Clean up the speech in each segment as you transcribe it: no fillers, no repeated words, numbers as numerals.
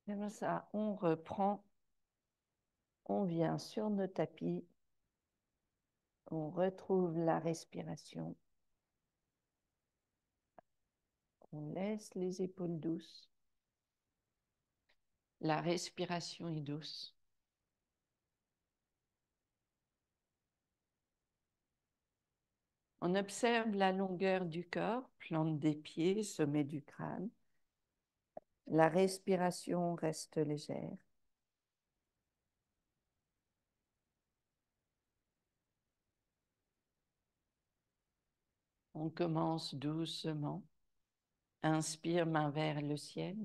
Comme ça, on reprend, on vient sur nos tapis, on retrouve la respiration, on laisse les épaules douces, la respiration est douce. On observe la longueur du corps, plante des pieds, sommet du crâne. La respiration reste légère. On commence doucement. Inspire, main vers le ciel.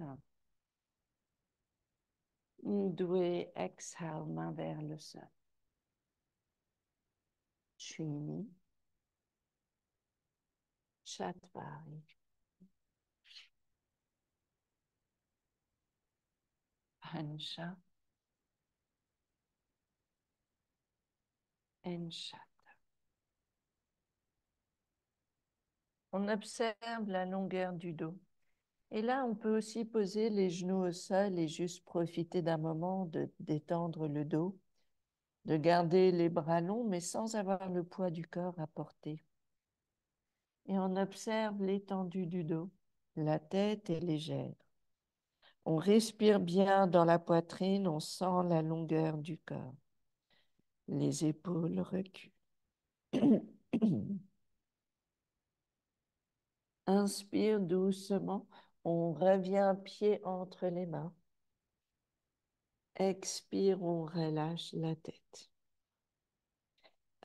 Doué, exhale, main vers le sol. Chini. Chatvari. Hansha. Enshat. On observe la longueur du dos. Et là, on peut aussi poser les genoux au sol et juste profiter d'un moment de détendre le dos, de garder les bras longs, mais sans avoir le poids du corps à porter. Et on observe l'étendue du dos. La tête est légère. On respire bien dans la poitrine, on sent la longueur du corps. Les épaules reculent. Inspire doucement, on revient pied entre les mains. Expire, on relâche la tête.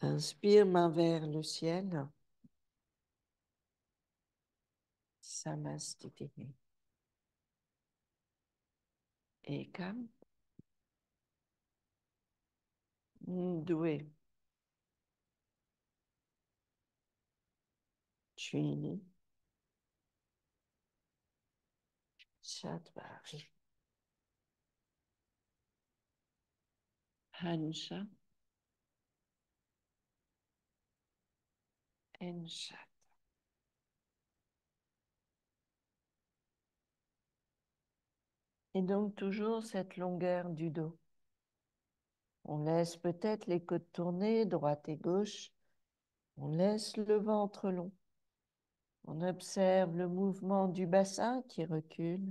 Inspire, main vers le ciel. Samastiti. Ekam. Doué. Chini. Chatvari. Hansha. Enshat. Et donc toujours cette longueur du dos. On laisse peut-être les côtes tournées, droite et gauche. On laisse le ventre long. On observe le mouvement du bassin qui recule.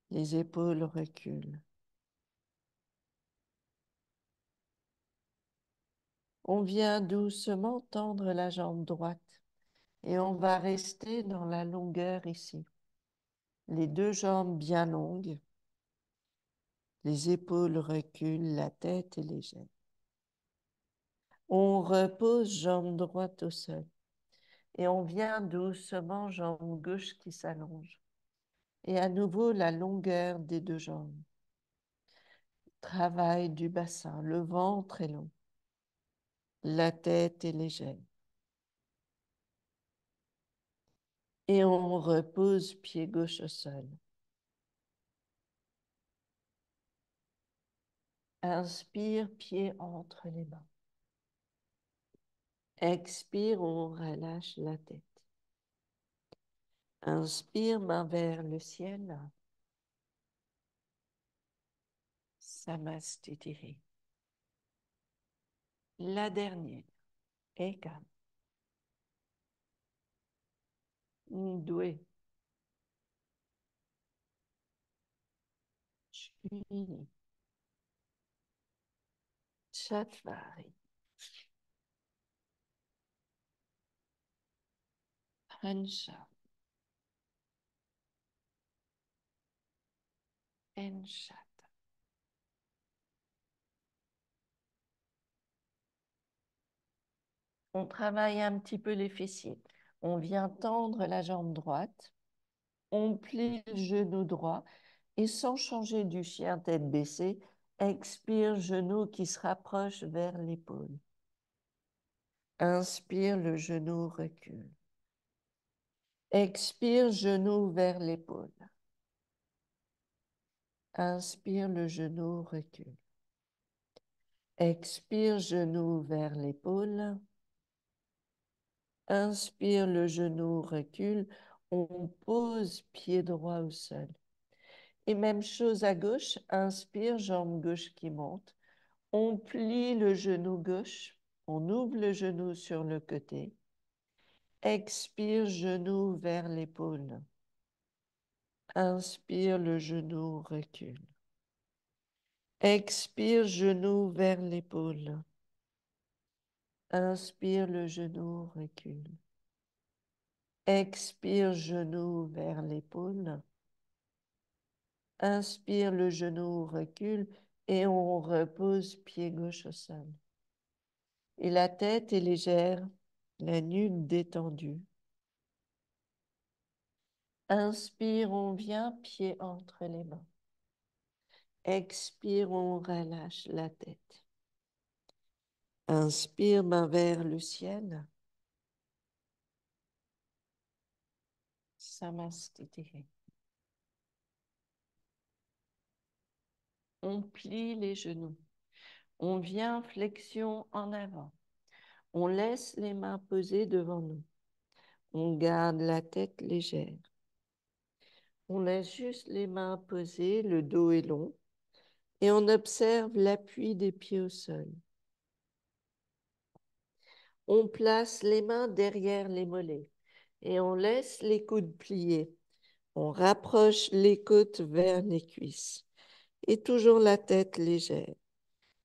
Les épaules reculent. On vient doucement tendre la jambe droite et on va rester dans la longueur ici. Les deux jambes bien longues. Les épaules reculent, la tête est légère. On repose jambe droite au sol et on vient doucement jambe gauche qui s'allonge. Et à nouveau la longueur des deux jambes. Travail du bassin, le ventre est long. La tête est légère. Et on repose pied gauche au sol. Inspire, pied entre les mains. Expire, on relâche la tête. Inspire, main vers le ciel. Samastiti. La dernière. Ekam. Doué. Chini. Chatvari. Hansha. Enshat. On travaille un petit peu les fessiers. On vient tendre la jambe droite. On plie le genou droit et sans changer du chien tête baissée, expire, genou qui se rapproche vers l'épaule. Inspire, le genou recule. Expire, genou vers l'épaule. Inspire, le genou recule. Expire, genou vers l'épaule. Inspire, le genou recule. On pose pied droit au sol. Et même chose à gauche, inspire, jambe gauche qui monte. On plie le genou gauche, on ouvre le genou sur le côté. Expire, genou vers l'épaule. Inspire, le genou recule. Expire, genou vers l'épaule. Inspire, le genou recule. Expire, genou vers l'épaule. Inspire, le genou recule et on repose pied gauche au sol. Et la tête est légère, la nuque détendue. Inspire, on vient, pied entre les mains. Expire, on relâche la tête. Inspire, main vers le ciel. Samastiti. On plie les genoux. On vient flexion en avant. On laisse les mains posées devant nous. On garde la tête légère. On laisse juste les mains posées, le dos est long. Et on observe l'appui des pieds au sol. On place les mains derrière les mollets et on laisse les coudes pliés. On rapproche les côtes vers les cuisses et toujours la tête légère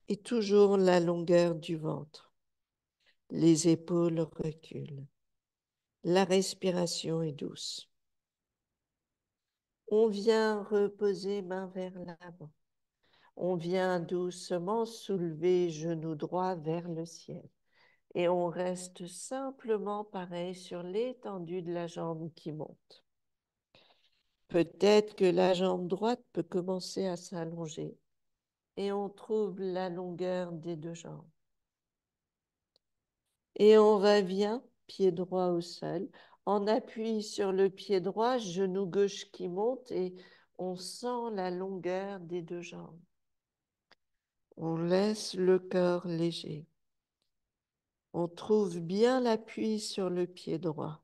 et toujours la longueur du ventre. Les épaules reculent. La respiration est douce. On vient reposer main vers l'avant. On vient doucement soulever genou droit vers le ciel. Et on reste simplement pareil sur l'étendue de la jambe qui monte. Peut-être que la jambe droite peut commencer à s'allonger et on trouve la longueur des deux jambes. Et on revient, pied droit au sol. On appuie sur le pied droit, genou gauche qui monte et on sent la longueur des deux jambes. On laisse le corps léger. On trouve bien l'appui sur le pied droit.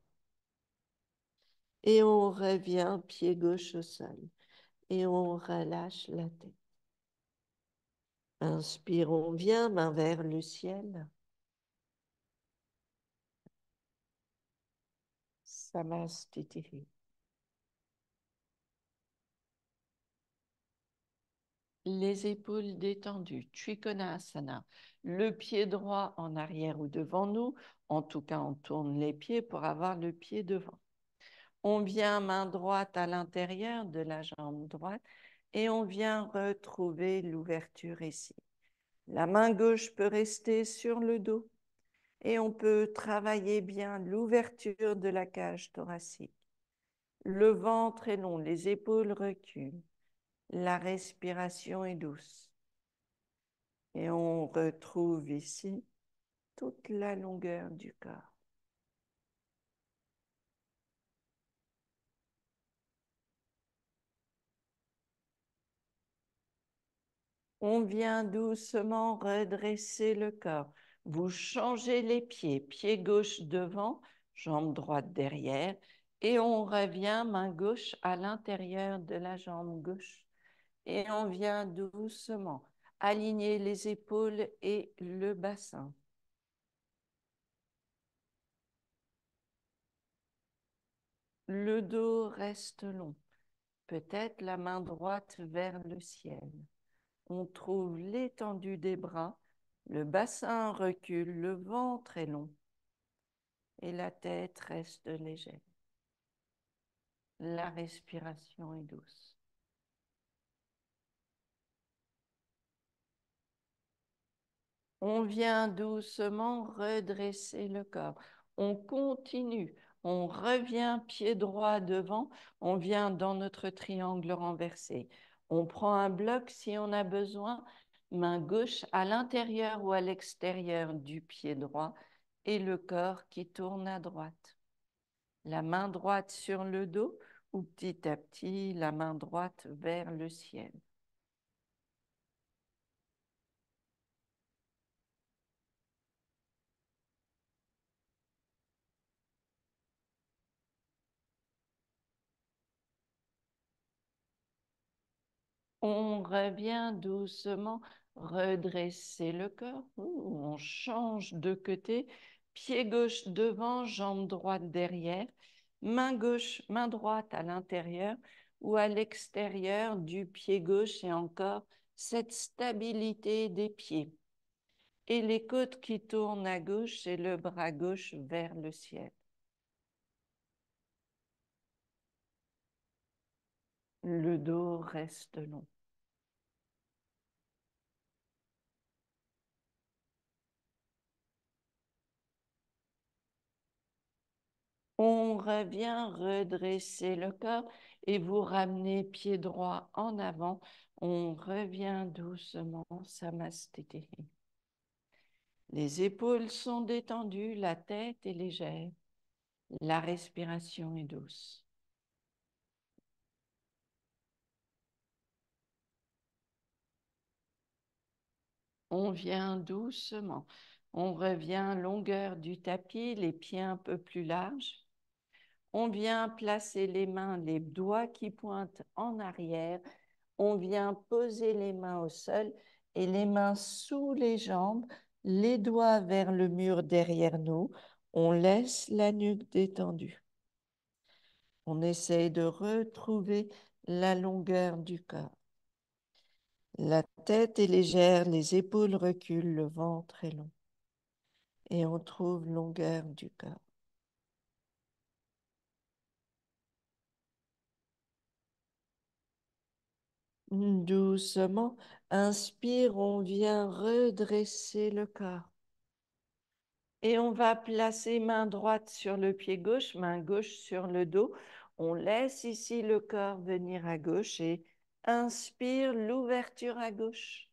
Et on revient pied gauche au sol. Et on relâche la tête. Inspire, on vient, main vers le ciel. Samastiti. Les épaules détendues, Trikonasana. Le pied droit en arrière ou devant nous. En tout cas, on tourne les pieds pour avoir le pied devant. On vient main droite à l'intérieur de la jambe droite et on vient retrouver l'ouverture ici. La main gauche peut rester sur le dos et on peut travailler bien l'ouverture de la cage thoracique. Le ventre est long, les épaules reculent. La respiration est douce. Et on retrouve ici toute la longueur du corps. On vient doucement redresser le corps. Vous changez les pieds, pied gauche devant, jambe droite derrière, et on revient main gauche à l'intérieur de la jambe gauche. Et on vient doucement aligner les épaules et le bassin. Le dos reste long, peut-être la main droite vers le ciel. On trouve l'étendue des bras, le bassin recule, le ventre est long et la tête reste légère. La respiration est douce. On vient doucement redresser le corps. On continue. On revient pied droit devant. On vient dans notre triangle renversé. On prend un bloc si on a besoin. Main gauche à l'intérieur ou à l'extérieur du pied droit et le corps qui tourne à droite. La main droite sur le dos ou petit à petit la main droite vers le ciel. On revient doucement redresser le corps. On change de côté. Pied gauche devant, jambe droite derrière. Main gauche, main droite à l'intérieur ou à l'extérieur du pied gauche et encore cette stabilité des pieds. Et les côtes qui tournent à gauche et le bras gauche vers le ciel. Le dos reste long. On revient redresser le corps et vous ramenez pied droit en avant. On revient doucement, Samasthiti. Les épaules sont détendues, la tête est légère, la respiration est douce. On vient doucement. On revient longueur du tapis, les pieds un peu plus larges. On vient placer les mains, les doigts qui pointent en arrière. On vient poser les mains au sol et les mains sous les jambes, les doigts vers le mur derrière nous. On laisse la nuque détendue. On essaye de retrouver la longueur du corps. La tête est légère, les épaules reculent, le ventre est long. Et on trouve longueur du corps. Doucement, inspire, on vient redresser le corps. Et on va placer main droite sur le pied gauche, main gauche sur le dos. On laisse ici le corps venir à gauche et inspire l'ouverture à gauche.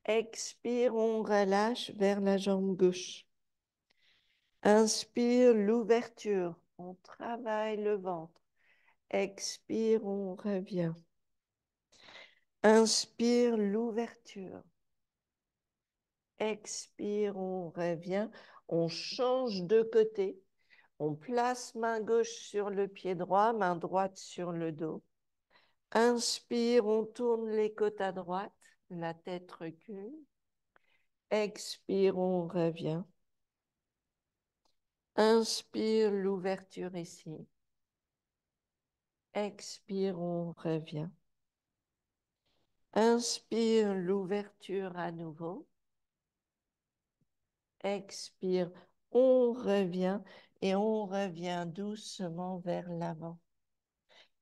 Expire, on relâche vers la jambe gauche. Inspire l'ouverture, on travaille le ventre. Expire, on revient. Inspire l'ouverture. Expire, on revient. On change de côté. On place main gauche sur le pied droit, main droite sur le dos. Inspire, on tourne les côtes à droite, la tête recule. Expire, on revient. Inspire, l'ouverture ici. Expire, on revient. Inspire, l'ouverture à nouveau. Expire, on revient et on revient doucement vers l'avant.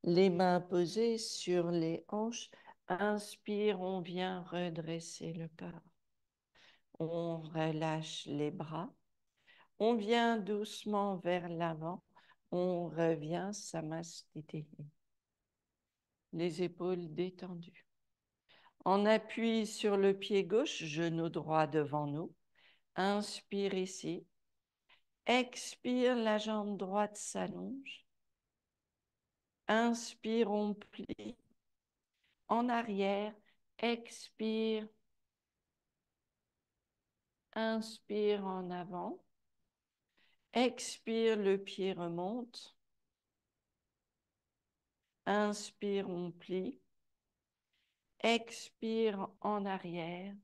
Les mains posées sur les hanches. Inspire, on vient redresser le corps. On relâche les bras. On vient doucement vers l'avant. On revient, Samasthiti. Les épaules détendues. On appuie sur le pied gauche, genou droit devant nous. Inspire ici. Expire, la jambe droite s'allonge. Inspire, on plie. En arrière, expire. Inspire en avant. Expire, le pied remonte. Inspire, on plie. Expire en arrière.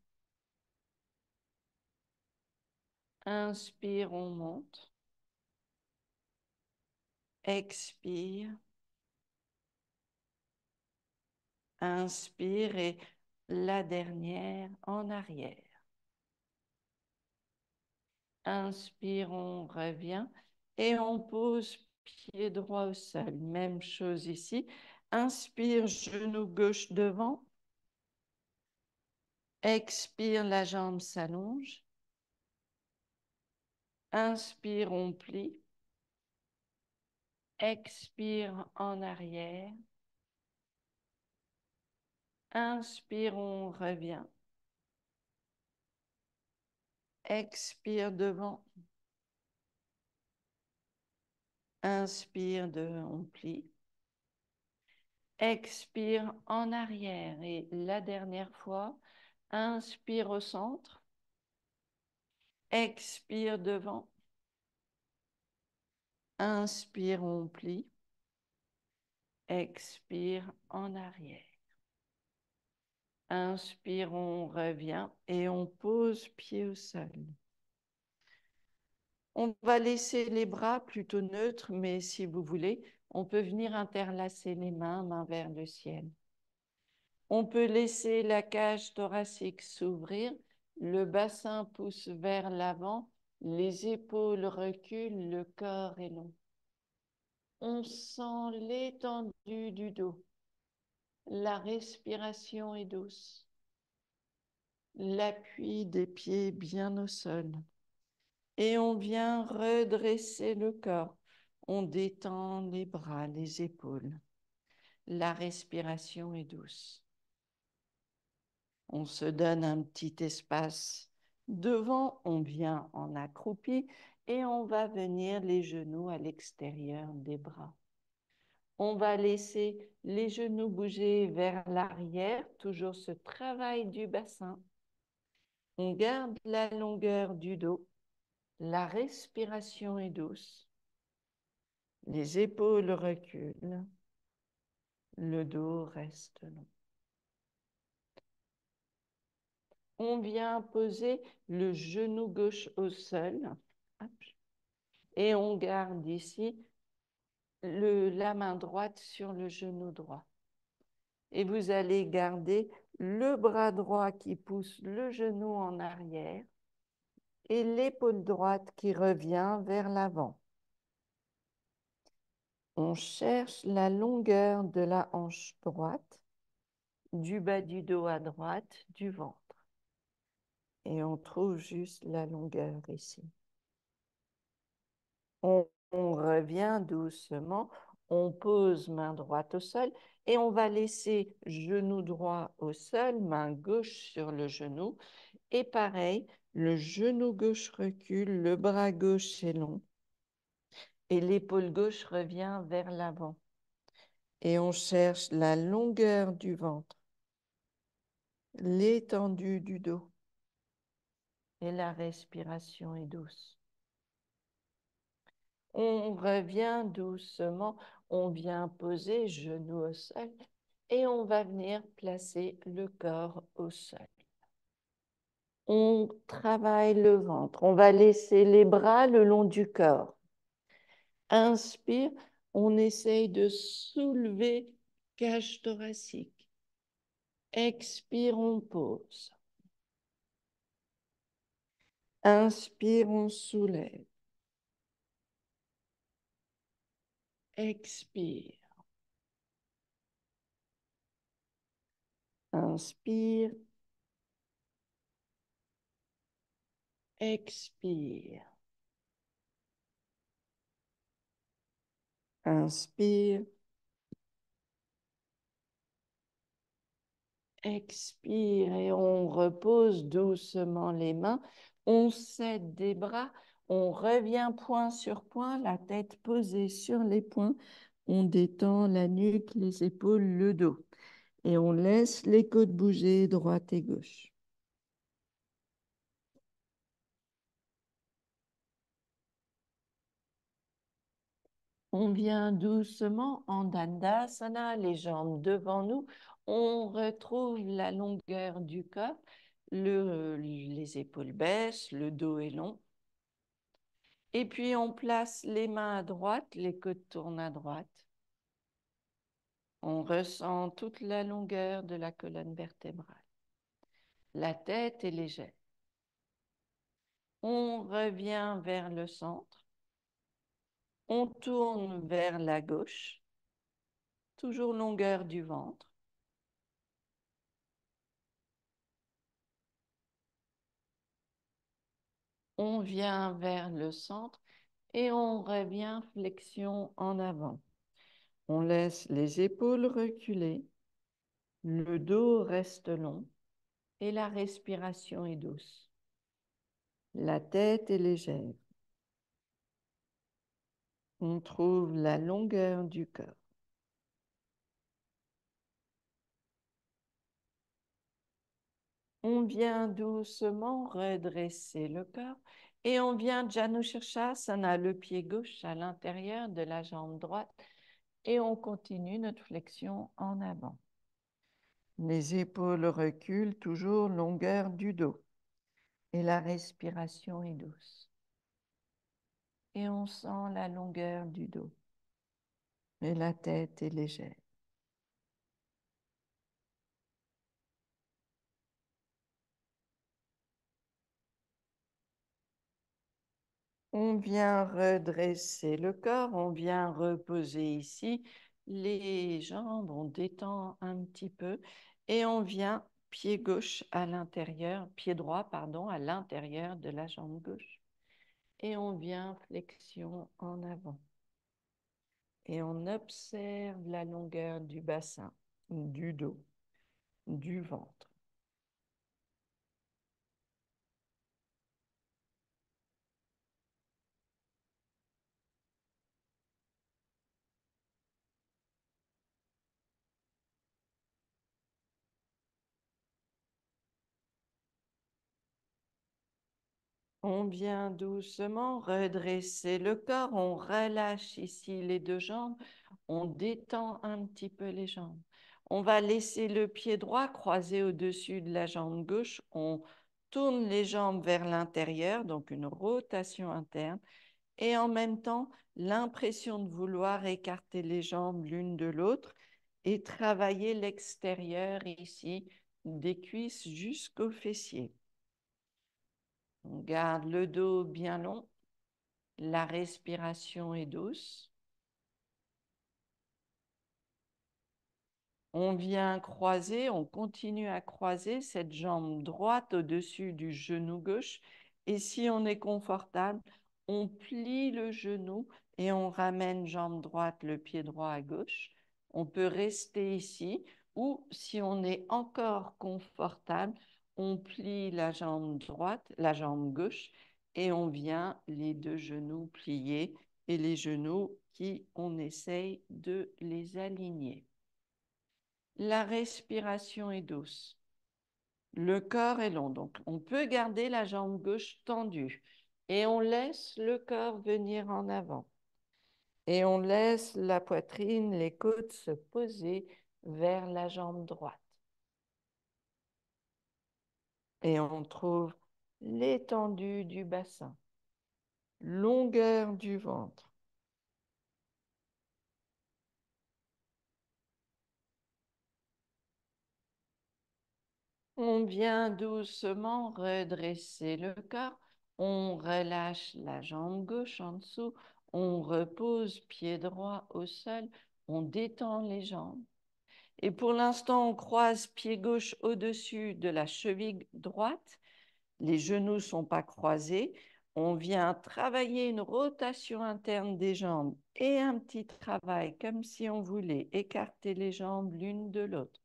Inspire, on monte. Expire. Inspire et la dernière en arrière. Inspire, on revient et on pose pied droit au sol. Même chose ici. Inspire, genou gauche devant. Expire, la jambe s'allonge. Inspire, on plie. Expire en arrière. Inspire, on revient. Expire devant. Inspire, on plie. Expire en arrière et la dernière fois, inspire au centre. Expire devant. Inspire, on plie. Expire en arrière. Inspire, on revient et on pose pied au sol. On va laisser les bras plutôt neutres, mais si vous voulez, on peut venir interlacer les mains, mains vers le ciel. On peut laisser la cage thoracique s'ouvrir, le bassin pousse vers l'avant, les épaules reculent, le corps est long. On sent l'étendue du dos. La respiration est douce. L'appui des pieds bien au sol. Et on vient redresser le corps. On détend les bras, les épaules. La respiration est douce. On se donne un petit espace devant, on vient en accroupi et on va venir les genoux à l'extérieur des bras. On va laisser les genoux bouger vers l'arrière, toujours ce travail du bassin. On garde la longueur du dos. La respiration est douce. Les épaules reculent. Le dos reste long. On vient poser le genou gauche au sol. Hop. Et on garde ici la main droite sur le genou droit. Et vous allez garder le bras droit qui pousse le genou en arrière et l'épaule droite qui revient vers l'avant. On cherche la longueur de la hanche droite, du bas du dos à droite, du ventre. Et on trouve juste la longueur ici. On revient doucement, on pose main droite au sol et on va laisser genou droit au sol, main gauche sur le genou. Et pareil, le genou gauche recule, le bras gauche est long et l'épaule gauche revient vers l'avant. Et on cherche la longueur du ventre, l'étendue du dos et la respiration est douce. On revient doucement, on vient poser genou au sol et on va venir placer le corps au sol. On travaille le ventre, on va laisser les bras le long du corps. Inspire, on essaye de soulever cage thoracique. Expire, on pose. Inspire, on soulève. Expire. Inspire. Expire. Inspire. Expire et on repose doucement les mains. On s'aide des bras. On revient point sur point, la tête posée sur les poings. On détend la nuque, les épaules, le dos. Et on laisse les côtes bouger droite et gauche. On vient doucement en Dandasana, les jambes devant nous. On retrouve la longueur du corps. Les épaules baissent, le dos est long. Et puis on place les mains à droite, les côtes tournent à droite. On ressent toute la longueur de la colonne vertébrale. La tête est légère. On revient vers le centre. On tourne vers la gauche. Toujours longueur du ventre. On vient vers le centre et on revient flexion en avant. On laisse les épaules reculer. Le dos reste long et la respiration est douce. La tête est légère. On trouve la longueur du corps. On vient doucement redresser le corps et on vient Janu Shirshasana, le pied gauche à l'intérieur de la jambe droite et on continue notre flexion en avant. Les épaules reculent, toujours longueur du dos. Et la respiration est douce. Et on sent la longueur du dos. Et la tête est légère. On vient redresser le corps, on vient reposer ici les jambes, on détend un petit peu et on vient pied gauche à l'intérieur, pied droit, pardon, à l'intérieur de la jambe gauche. Et on vient flexion en avant. Et on observe la longueur du bassin, du dos, du ventre. On vient doucement redresser le corps, on relâche ici les deux jambes, on détend un petit peu les jambes. On va laisser le pied droit croisé au-dessus de la jambe gauche, on tourne les jambes vers l'intérieur, donc une rotation interne, et en même temps, l'impression de vouloir écarter les jambes l'une de l'autre et travailler l'extérieur ici, des cuisses jusqu'aux fessiers. On garde le dos bien long, la respiration est douce. On vient croiser, on continue à croiser cette jambe droite au-dessus du genou gauche. Et si on est confortable, on plie le genou et on ramène jambe droite, le pied droit à gauche. On peut rester ici ou si on est encore confortable, on plie la jambe droite, la jambe gauche et on vient les deux genoux pliés et les genoux qui, on essaye de les aligner. La respiration est douce. Le corps est long, donc on peut garder la jambe gauche tendue et on laisse le corps venir en avant. Et on laisse la poitrine, les côtes se poser vers la jambe droite. Et on trouve l'étendue du bassin, longueur du ventre. On vient doucement redresser le corps. On relâche la jambe gauche en dessous. On repose pied droit au sol. On détend les jambes. Et pour l'instant, on croise pied gauche au-dessus de la cheville droite. Les genoux ne sont pas croisés. On vient travailler une rotation interne des jambes et un petit travail comme si on voulait écarter les jambes l'une de l'autre.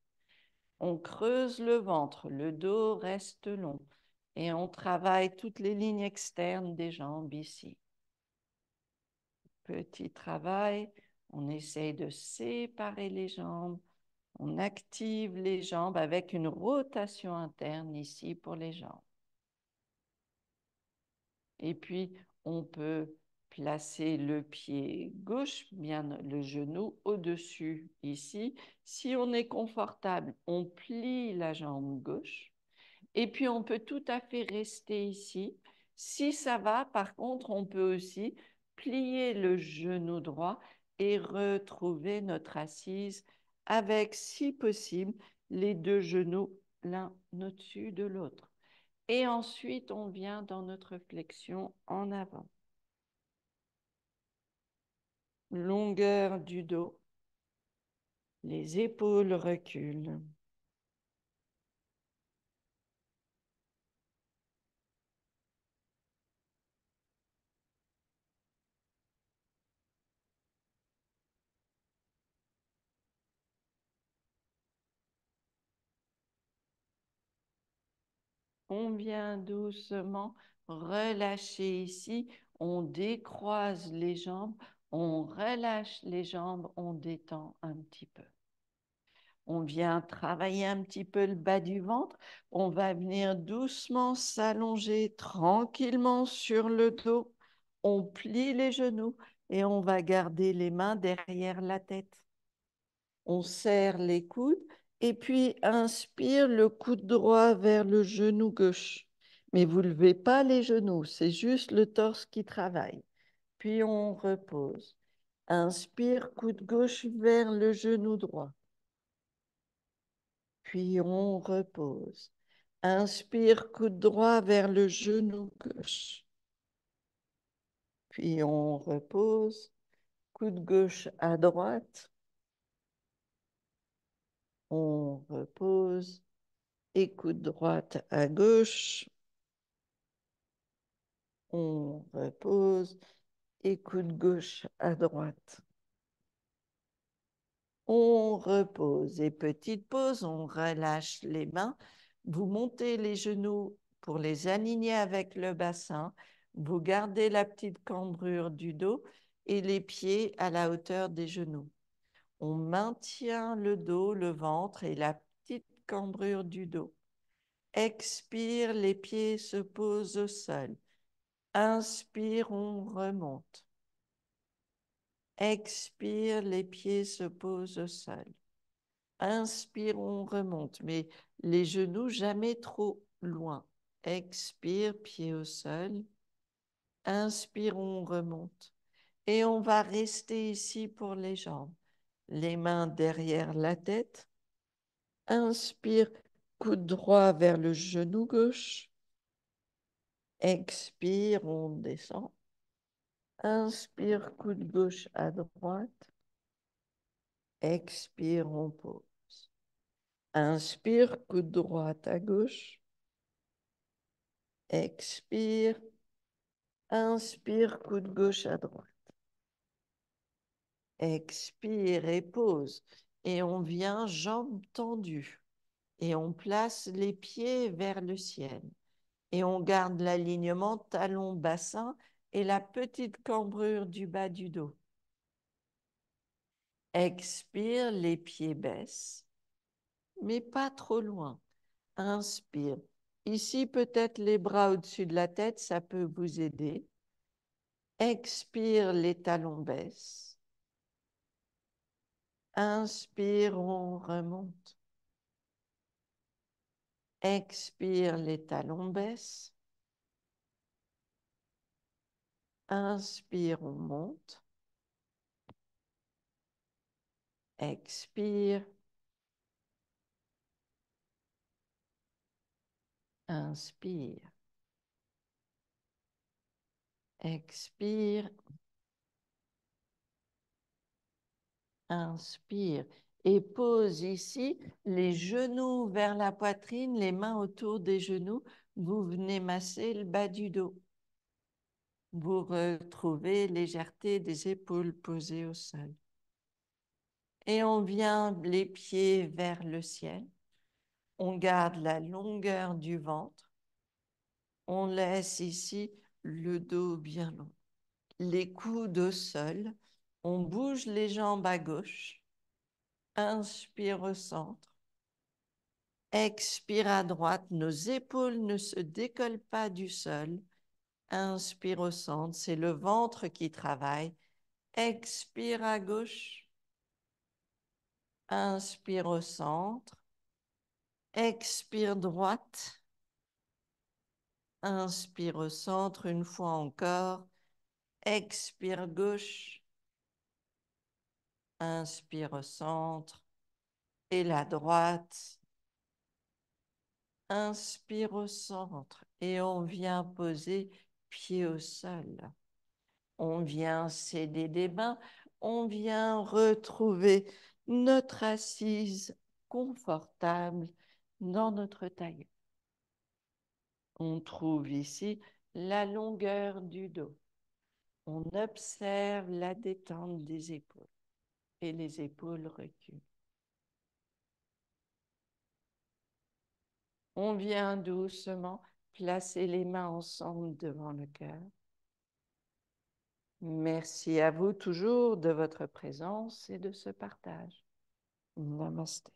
On creuse le ventre, le dos reste long et on travaille toutes les lignes externes des jambes ici. Petit travail, on essaye de séparer les jambes, on active les jambes avec une rotation interne ici pour les jambes. Et puis, on peut placer le pied gauche, bien le genou au-dessus ici. Si on est confortable, on plie la jambe gauche. Et puis, on peut tout à fait rester ici. Si ça va, par contre, on peut aussi plier le genou droit et retrouver notre assise avec, si possible, les deux genoux l'un au-dessus de l'autre. Et ensuite, on vient dans notre flexion en avant. Longueur du dos. Les épaules reculent. On vient doucement relâcher ici. On décroise les jambes. On relâche les jambes. On détend un petit peu. On vient travailler un petit peu le bas du ventre. On va venir doucement s'allonger tranquillement sur le dos. On plie les genoux et on va garder les mains derrière la tête. On serre les coudes Et puis, inspire le coude droit vers le genou gauche. Mais vous ne levez pas les genoux, c'est juste le torse qui travaille. Puis on repose. Inspire, coude gauche vers le genou droit. Puis on repose. Inspire, coude droit vers le genou gauche. Puis on repose. Coude gauche à droite. On repose. Et coude droite à gauche. On repose. Et coude gauche à droite. On repose. Et petite pause, on relâche les mains. Vous montez les genoux pour les aligner avec le bassin. Vous gardez la petite cambrure du dos et les pieds à la hauteur des genoux. On maintient le dos, le ventre et la petite cambrure du dos. Expire, les pieds se posent au sol. Inspire, on remonte. Expire, les pieds se posent au sol. Inspire, on remonte, mais les genoux jamais trop loin. Expire, pied au sol. Inspire, on remonte. Et on va rester ici pour les jambes. Les mains derrière la tête. Inspire, coude droit vers le genou gauche. Expire, on descend. Inspire, coude gauche à droite. Expire, on pose. Inspire, coude droit à gauche. Expire. Inspire, coude gauche à droite. Expire et pose. Et on vient jambes tendues. Et on place les pieds vers le ciel. Et on garde l'alignement talon-bassin et la petite cambrure du bas du dos. Expire, les pieds baissent, mais pas trop loin. Inspire. Ici, peut-être les bras au-dessus de la tête, ça peut vous aider. Expire, les talons baissent. Inspire, on remonte. Expire, les talons baissent. Inspire, on monte. Expire. Inspire. Expire. Inspire. Et pose ici les genoux vers la poitrine, les mains autour des genoux. Vous venez masser le bas du dos. Vous retrouvez légèreté des épaules posées au sol. Et on vient les pieds vers le ciel. On garde la longueur du ventre. On laisse ici le dos bien long. Les coudes au sol. On bouge les jambes à gauche. Inspire au centre. Expire à droite. Nos épaules ne se décollent pas du sol. Inspire au centre. C'est le ventre qui travaille. Expire à gauche. Inspire au centre. Expire droite. Inspire au centre une fois encore. Expire gauche. Inspire au centre. Et la droite. Inspire au centre. Et on vient poser pied au sol. On vient céder des mains. On vient retrouver notre assise confortable dans notre taille. On trouve ici la longueur du dos. On observe la détente des épaules et les épaules reculent. On vient doucement placer les mains ensemble devant le cœur. Merci à vous toujours de votre présence et de ce partage. Namasté.